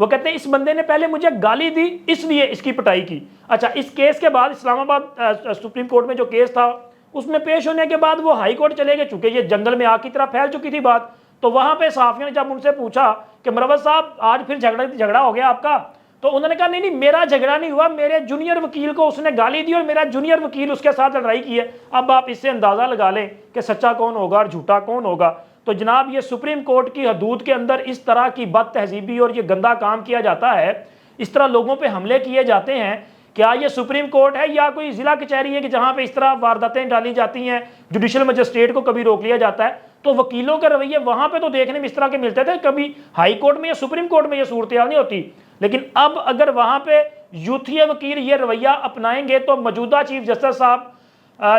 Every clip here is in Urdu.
وہ کہتے ہیں اس بندے نے پہلے مجھے گالی دی اس لیے اس کی پٹائی کی. اچھا اس کیس کے بعد اسلام آباد سپریم کورٹ میں جو کیس تھا اس میں پیش ہونے کے بعد وہ ہائی کورٹ چلے گئے, چونکہ یہ جنگل میں آگ کی طرح پھیل چکی تھی بات. تو وہاں پہ صحافیوں نے جب ان سے پوچھا کہ مروت صاحب آج پھر جھگڑا ہو گیا آپ کا, تو انہوں نے کہا نہیں میرا جھگڑا نہیں ہوا, میرے جونیئر وکیل کو اس نے گالی دی اور میرا جونیئر وکیل اس کے ساتھ لڑائی کی ہے. اب آپ اس سے اندازہ لگا لیں کہ سچا کون ہوگا اور جھوٹا کون ہوگا. تو جناب یہ سپریم کورٹ کی حدود کے اندر اس طرح کی بد تہذیبی اور یہ گندا کام کیا جاتا ہے, اس طرح لوگوں پہ حملے کیے جاتے ہیں. کیا یہ سپریم کورٹ ہے یا کوئی ضلع کچہری ہے کہ جہاں پہ اس طرح وارداتیں ڈالی جاتی ہیں, جوڈیشل مجسٹریٹ کو کبھی روک لیا جاتا ہے؟ تو وکیلوں کے رویے وہاں پہ تو دیکھنے میں اس طرح کے ملتے تھے, کبھی ہائی کورٹ میں یا سپریم کورٹ میں یہ صورتحال نہیں ہوتی. لیکن اب اگر وہاں پہ یوتھیے وکیل یہ رویہ اپنائیں گے تو موجودہ چیف جسٹس صاحب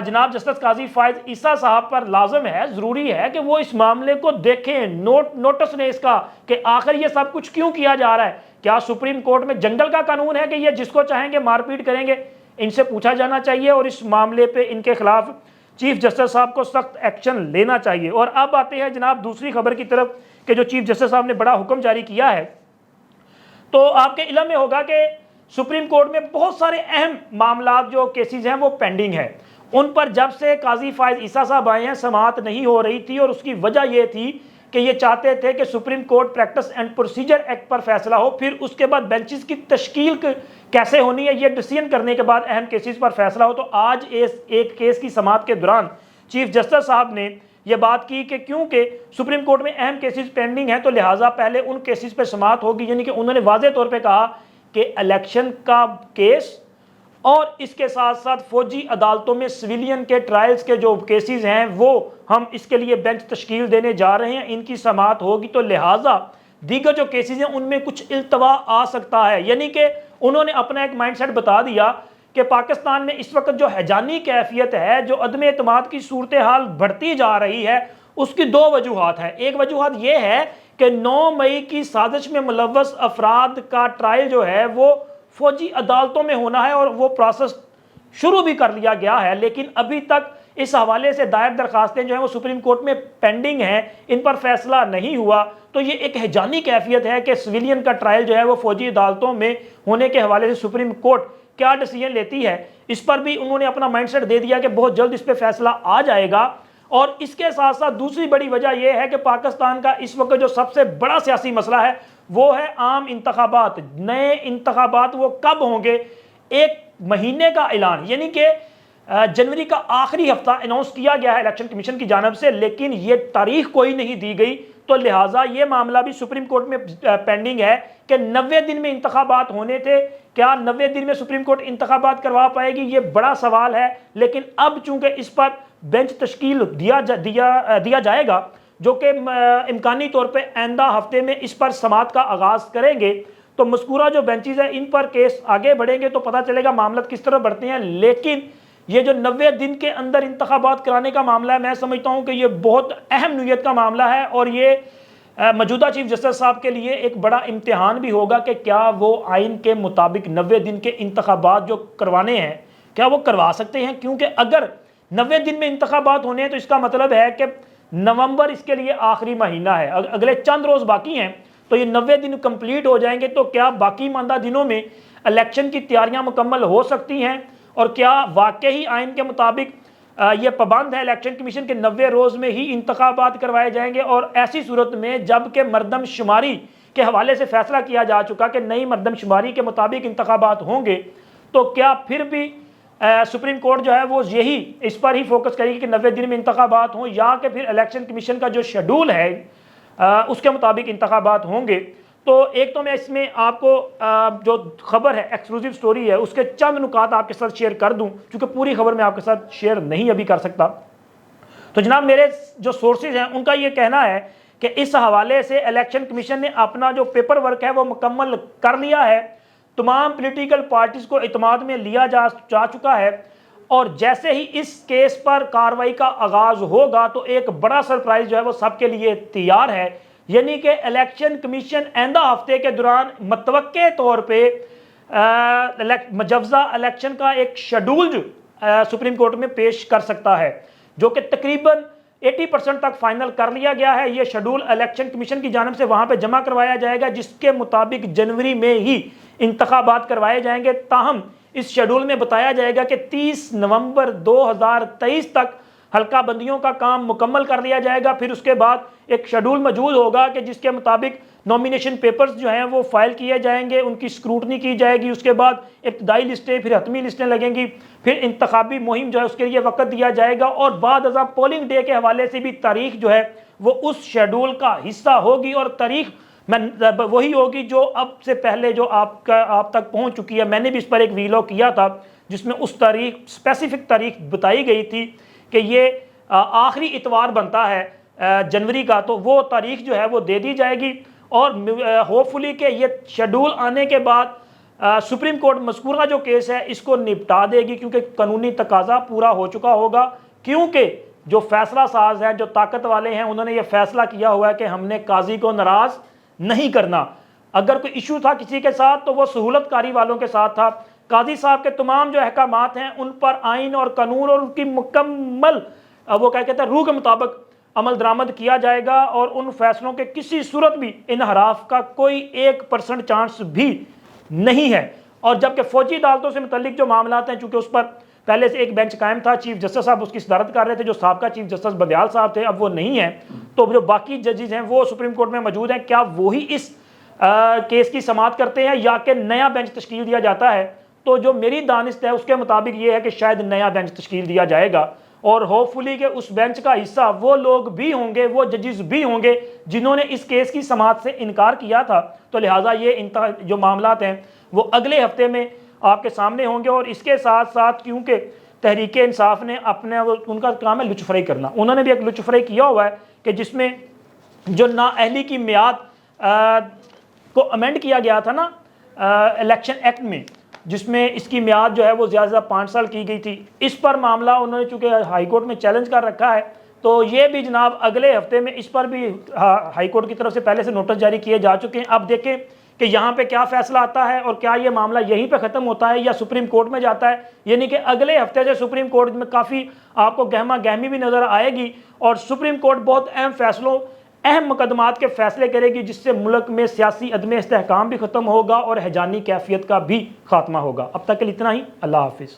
جناب جسٹس قاضی فائز عیسیٰ صاحب پر لازم ہے, ضروری ہے کہ وہ اس معاملے کو دیکھیں, نوٹس لیں اس کا کہ آخر یہ سب کچھ کیوں کیا جا رہا ہے. کیا سپریم کورٹ میں جنگل کا قانون ہے کہ یہ جس کو چاہیں گے مار پیٹ کریں گے؟ ان سے پوچھا جانا چاہیے اور اس معاملے پہ ان کے خلاف چیف جسٹس صاحب کو سخت ایکشن لینا چاہیے. اور اب آتے ہیں جناب دوسری خبر کی طرف کہ جو چیف جسٹس صاحب نے بڑا حکم جاری کیا ہے. تو آپ کے علم میں ہوگا کہ سپریم کورٹ میں بہت سارے اہم معاملات جو کیسز ہیں وہ پینڈنگ ہیں. ان پر جب سے قاضی فائز عیسیٰ صاحب آئے ہیں سماعت نہیں ہو رہی تھی, اور اس کی وجہ یہ تھی کہ یہ چاہتے تھے کہ Supreme Court practice and procedure act پر فیصلہ ہو, پھر اس کے بعد بینچز کی تشکیل کیسے ہونی ہے یہ ڈیسیژن کرنے کے بعد اہم کیسز پر فیصلہ ہو. تو آج ایک کیس کی سماعت کے دوران چیف جسٹس صاحب نے یہ بات کی کہ کیونکہ سپریم کورٹ میں اہم کیسز پینڈنگ ہیں تو لہٰذا پہلے ان کیسز پہ سماعت ہوگی. یعنی کہ انہوں نے واضح طور پہ کہا کہ الیکشن کا کیس اور اس کے ساتھ ساتھ فوجی عدالتوں میں سویلین کے ٹرائلز کے جو کیسز ہیں وہ ہم اس کے لیے بینچ تشکیل دینے جا رہے ہیں, ان کی سماعت ہوگی. تو لہٰذا دیگر جو کیسز ہیں ان میں کچھ التوا آ سکتا ہے. یعنی کہ انہوں نے اپنا ایک مائنڈ سیٹ بتا دیا کہ پاکستان میں اس وقت جو ہیجانی کیفیت ہے, جو عدم اعتماد کی صورتحال بڑھتی جا رہی ہے, اس کی دو وجوہات ہیں. ایک وجوہات یہ ہے کہ 9 مئی کی سازش میں ملوث افراد کا ٹرائل جو ہے وہ فوجی عدالتوں میں ہونا ہے, اور وہ پروسیس شروع بھی کر لیا گیا ہے, لیکن ابھی تک اس حوالے سے دائر درخواستیں جو ہیں وہ سپریم کورٹ میں پینڈنگ ہیں, ان پر فیصلہ نہیں ہوا. تو یہ ایک ہیجانی کیفیت ہے کہ سویلین کا ٹرائل جو ہے وہ فوجی عدالتوں میں ہونے کے حوالے سے سپریم کورٹ کیا ڈیسیژن لیتی ہے, اس پر بھی انہوں نے اپنا مائنڈ سیٹ دے دیا کہ بہت جلد اس پہ فیصلہ آ جائے گا. اور اس کے ساتھ ساتھ دوسری بڑی وجہ یہ ہے کہ پاکستان کا اس وقت جو سب سے بڑا سیاسی مسئلہ ہے وہ ہے عام انتخابات. نئے انتخابات وہ کب ہوں گے؟ 1 مہینے کا اعلان, یعنی کہ جنوری کا آخری ہفتہ اناؤنس کیا گیا ہے الیکشن کمیشن کی جانب سے, لیکن یہ تاریخ کوئی نہیں دی گئی. تو لہٰذا یہ معاملہ بھی سپریم کورٹ میں پینڈنگ ہے کہ 90 دن میں انتخابات ہونے تھے, کیا 90 دن میں سپریم کورٹ انتخابات کروا پائے گی؟ یہ بڑا سوال ہے. لیکن اب چونکہ اس پر بینچ تشکیل دیا جائے گا جو کہ امکانی طور پہ آئندہ ہفتے میں اس پر سماعت کا آغاز کریں گے, تو مذکورہ جو بینچز ہیں ان پر کیس آگے بڑھیں گے تو پتہ چلے گا معاملات کس طرح بڑھتے ہیں. لیکن یہ جو 90 دن کے اندر انتخابات کرانے کا معاملہ ہے, میں سمجھتا ہوں کہ یہ بہت اہم نوعیت کا معاملہ ہے, اور یہ موجودہ چیف جسٹس صاحب کے لیے ایک بڑا امتحان بھی ہوگا کہ کیا وہ آئین کے مطابق 90 دن کے انتخابات جو کروانے ہیں کیا وہ کروا سکتے ہیں. کیونکہ اگر 90 دن میں انتخابات ہونے ہیں تو اس کا مطلب ہے کہ نومبر اس کے لیے آخری مہینہ ہے, اگلے چند روز باقی ہیں, تو یہ 90 دن کمپلیٹ ہو جائیں گے. تو کیا باقی ماندہ دنوں میں الیکشن کی تیاریاں مکمل ہو سکتی ہیں, اور کیا واقعی آئین کے مطابق یہ پابند ہے الیکشن کمیشن کے 90 روز میں ہی انتخابات کروائے جائیں گے؟ اور ایسی صورت میں جب کہ مردم شماری کے حوالے سے فیصلہ کیا جا چکا کہ نئی مردم شماری کے مطابق انتخابات ہوں گے, تو کیا پھر بھی سپریم کورٹ جو ہے وہ یہی اس پر ہی فوکس کرے گی کہ 90 دن میں انتخابات ہوں, یا کہ پھر الیکشن کمیشن کا جو شیڈول ہے اس کے مطابق انتخابات ہوں گے؟ تو ایک تو میں اس میں آپ کو جو خبر ہے ایکسکلوزیو سٹوری ہے اس کے چند نکات آپ کے ساتھ شیئر کر دوں, چونکہ پوری خبر میں آپ کے ساتھ شیئر نہیں ابھی کر سکتا. تو جناب میرے جو سورسز ہیں ان کا یہ کہنا ہے کہ اس حوالے سے الیکشن کمیشن نے اپنا جو پیپر ورک ہے وہ مکمل کر لیا ہے, تمام پولیٹیکل پارٹیز کو اعتماد میں لیا جا چکا ہے, اور جیسے ہی اس کیس پر کارروائی کا آغاز ہوگا تو ایک بڑا سرپرائز جو ہے وہ سب کے لیے تیار ہے. یعنی کہ الیکشن کمیشن آئندہ ہفتے کے دوران متوقع طور پہ مجوزہ الیکشن کا ایک شیڈول جو سپریم کورٹ میں پیش کر سکتا ہے, جو کہ تقریباً 80% تک فائنل کر لیا گیا ہے۔ یہ شیڈول الیکشن کمیشن کی جانب سے وہاں پہ جمع کروایا جائے گا، جس کے مطابق جنوری میں ہی انتخابات کروائے جائیں گے۔ تاہم اس شیڈول میں بتایا جائے گا کہ 30 نومبر 2023 تک حلقہ بندیوں کا کام مکمل کر لیا جائے گا۔ پھر اس کے بعد ایک شیڈول موجود ہوگا کہ جس کے مطابق نومینیشن پیپرز جو ہیں وہ فائل کیے جائیں گے، ان کی اسکروٹنی کی جائے گی، اس کے بعد ابتدائی لسٹیں، پھر حتمی لسٹیں لگیں گی، پھر انتخابی مہم جو ہے اس کے لیے وقت دیا جائے گا، اور بعد ازاں پولنگ ڈے کے حوالے سے بھی تاریخ جو ہے وہ اس شیڈول کا حصہ ہوگی، اور تاریخ وہی ہوگی جو اب سے پہلے جو آپ تک پہنچ چکی ہے۔ میں نے بھی اس پر ایک ویلوگ کیا تھا جس میں اس تاریخ اسپیسیفک تاریخ بتائی گئی تھی کہ یہ آخری اتوار بنتا ہے جنوری کا، تو وہ تاریخ جو ہے وہ دے دی جائے گی، اور ہوپ فلی کہ یہ شیڈول آنے کے بعد سپریم کورٹ مذکورہ جو کیس ہے اس کو نپٹا دے گی، کیونکہ قانونی تقاضا پورا ہو چکا ہوگا، کیونکہ جو فیصلہ ساز ہیں، جو طاقت والے ہیں، انہوں نے یہ فیصلہ کیا ہوا ہے کہ ہم نے قاضی کو ناراض نہیں کرنا۔ اگر کوئی ایشو تھا کسی کے ساتھ تو وہ سہولت کاری والوں کے ساتھ تھا۔ قاضی صاحب کے تمام جو احکامات ہیں ان پر آئین اور قانون اور ان کی مکمل وہ کیا کہتے ہیں روح کے مطابق عمل درآمد کیا جائے گا، اور ان فیصلوں کے کسی صورت بھی انحراف کا کوئی 1% چانس بھی نہیں ہے۔ اور جبکہ فوجی عدالتوں سے متعلق جو معاملات ہیں، چونکہ اس پر پہلے سے ایک بینچ قائم تھا، چیف جسٹس صاحب اس کی صدارت کر رہے تھے، جو سابقہ چیف جسٹس بدیال صاحب تھے، اب وہ نہیں ہیں، تو جو باقی ججز ہیں وہ سپریم کورٹ میں موجود ہیں۔ کیا وہی اس کیس کی سماعت کرتے ہیں یا کہ نیا بینچ تشکیل دیا جاتا ہے؟ تو جو میری دانست ہے اس کے مطابق یہ ہے کہ شاید نیا بینچ تشکیل دیا جائے گا، اور ہوپ فلی کہ اس بینچ کا حصہ وہ لوگ بھی ہوں گے، وہ ججز بھی ہوں گے جنہوں نے اس کیس کی سماعت سے انکار کیا تھا۔ تو لہٰذا یہ جو معاملات ہیں وہ اگلے ہفتے میں آپ کے سامنے ہوں گے۔ اور اس کے ساتھ ساتھ کیونکہ تحریک انصاف نے ان کا کام ہے لچ فرائی کرنا، انہوں نے بھی ایک لچ فرائی کیا ہوا ہے کہ جس میں جو نااہلی کی میعاد کو امینڈ کیا گیا تھا نا الیکشن ایکٹ میں، جس میں اس کی میعاد جو ہے وہ زیادہ 5 سال کی گئی تھی، اس پر معاملہ انہوں نے چونکہ ہائی کورٹ میں چیلنج کر رکھا ہے، تو یہ بھی جناب اگلے ہفتے میں اس پر بھی ہائی کورٹ کی طرف سے پہلے سے نوٹس جاری کیے جا چکے ہیں۔ اب دیکھیں کہ یہاں پہ کیا فیصلہ آتا ہے، اور کیا یہ معاملہ یہیں پہ ختم ہوتا ہے یا سپریم کورٹ میں جاتا ہے، یعنی کہ اگلے ہفتے سے سپریم کورٹ میں کافی آپ کو گہما گہمی بھی نظر آئے گی، اور سپریم کورٹ بہت اہم مقدمات کے فیصلے کرے گی، جس سے ملک میں سیاسی عدم استحکام بھی ختم ہوگا اور ہیجانی کیفیت کا بھی خاتمہ ہوگا۔ اب تک کے لیے اتنا ہی، اللہ حافظ۔